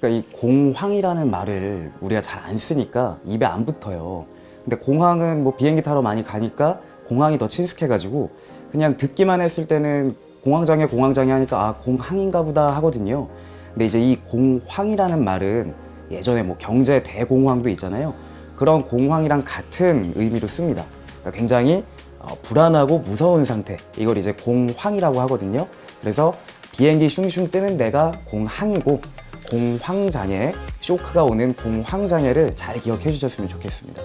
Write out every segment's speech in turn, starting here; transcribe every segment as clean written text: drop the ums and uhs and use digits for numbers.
그러니까 이 공황이라는 말을 우리가 잘 안 쓰니까 입에 안 붙어요. 근데 공황은 뭐 비행기 타러 많이 가니까 공황이 더 친숙해가지고 그냥 듣기만 했을 때는 공황장애 하니까 아, 공황인가 보다 하거든요. 근데 이제 이 공황이라는 말은 예전에 뭐 경제 대공황도 있잖아요. 그런 공황이랑 같은 의미로 씁니다. 그러니까 굉장히 불안하고 무서운 상태, 이걸 이제 공황이라고 하거든요. 그래서 비행기 슝슝 뜨는 데가 공항이고, 공황장애, 쇼크가 오는 공황장애를 잘 기억해 주셨으면 좋겠습니다.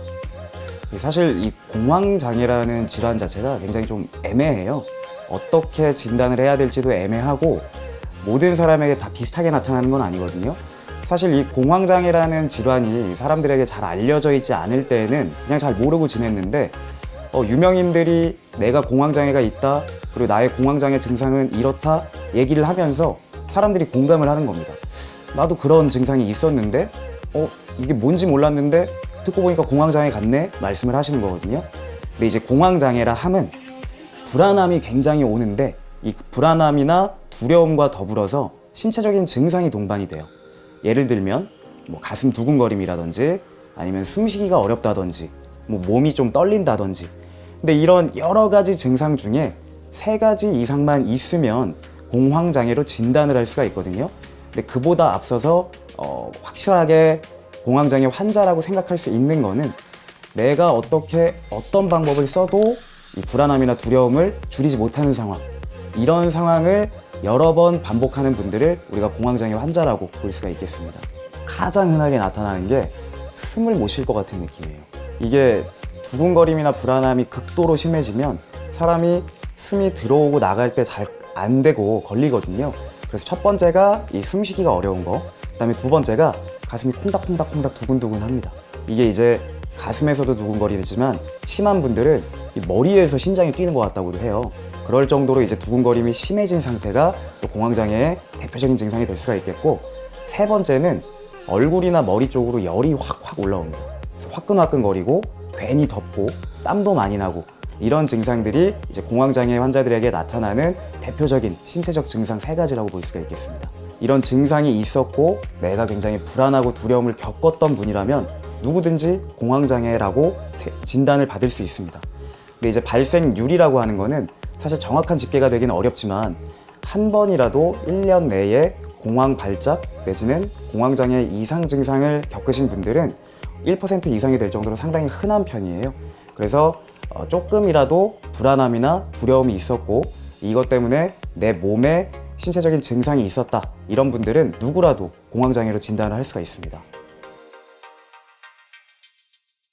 사실 이 공황장애라는 질환 자체가 굉장히 좀 애매해요. 어떻게 진단을 해야 될지도 애매하고 모든 사람에게 다 비슷하게 나타나는 건 아니거든요. 사실 이 공황장애라는 질환이 사람들에게 잘 알려져 있지 않을 때에는 그냥 잘 모르고 지냈는데, 유명인들이 내가 공황장애가 있다, 그리고 나의 공황장애 증상은 이렇다 얘기를 하면서 사람들이 공감을 하는 겁니다. 나도 그런 증상이 있었는데 이게 뭔지 몰랐는데 듣고 보니까 공황장애 같네 말씀을 하시는 거거든요. 근데 이제 공황장애라 함은 불안함이 굉장히 오는데, 이 불안함이나 두려움과 더불어서 신체적인 증상이 동반이 돼요. 예를 들면 뭐 가슴 두근거림이라든지, 아니면 숨쉬기가 어렵다든지, 뭐 몸이 좀 떨린다든지. 근데 이런 여러 가지 증상 중에 3가지 이상만 있으면 공황장애로 진단을 할 수가 있거든요. 근데 그보다 앞서서 확실하게 공황장애 환자라고 생각할 수 있는 거는 내가 어떤 방법을 써도 이 불안함이나 두려움을 줄이지 못하는 상황, 이런 상황을 여러 번 반복하는 분들을 우리가 공황장애 환자라고 볼 수가 있겠습니다. 가장 흔하게 나타나는 게 숨을 못 쉴 것 같은 느낌이에요. 이게 두근거림이나 불안함이 극도로 심해지면 사람이 숨이 들어오고 나갈 때 잘 안 되고 걸리거든요. 그래서 첫 번째가 이 숨쉬기가 어려운 거, 그다음에 두 번째가 가슴이 콩닥콩닥콩닥 두근두근 합니다. 이게 이제 가슴에서도 두근거리지만 심한 분들은 이 머리에서 심장이 뛰는 것 같다고도 해요. 그럴 정도로 이제 두근거림이 심해진 상태가 또 공황장애의 대표적인 증상이 될 수가 있겠고, 3번째는 얼굴이나 머리 쪽으로 열이 확 올라옵니다. 그래서 화끈화끈거리고 괜히 덥고 땀도 많이 나고, 이런 증상들이 이제 공황장애 환자들에게 나타나는 대표적인 신체적 증상 3가지라고 볼 수가 있겠습니다. 이런 증상이 있었고 내가 굉장히 불안하고 두려움을 겪었던 분이라면 누구든지 공황장애라고 진단을 받을 수 있습니다. 근데 이제 발생률이라고 하는 거는 사실 정확한 집계가 되기는 어렵지만, 한 번이라도 1년 내에 공황 발작 내지는 공황장애 이상 증상을 겪으신 분들은 1% 이상이 될 정도로 상당히 흔한 편이에요. 그래서 조금이라도 불안함이나 두려움이 있었고 이것 때문에 내 몸에 신체적인 증상이 있었다, 이런 분들은 누구라도 공황장애로 진단을 할 수가 있습니다.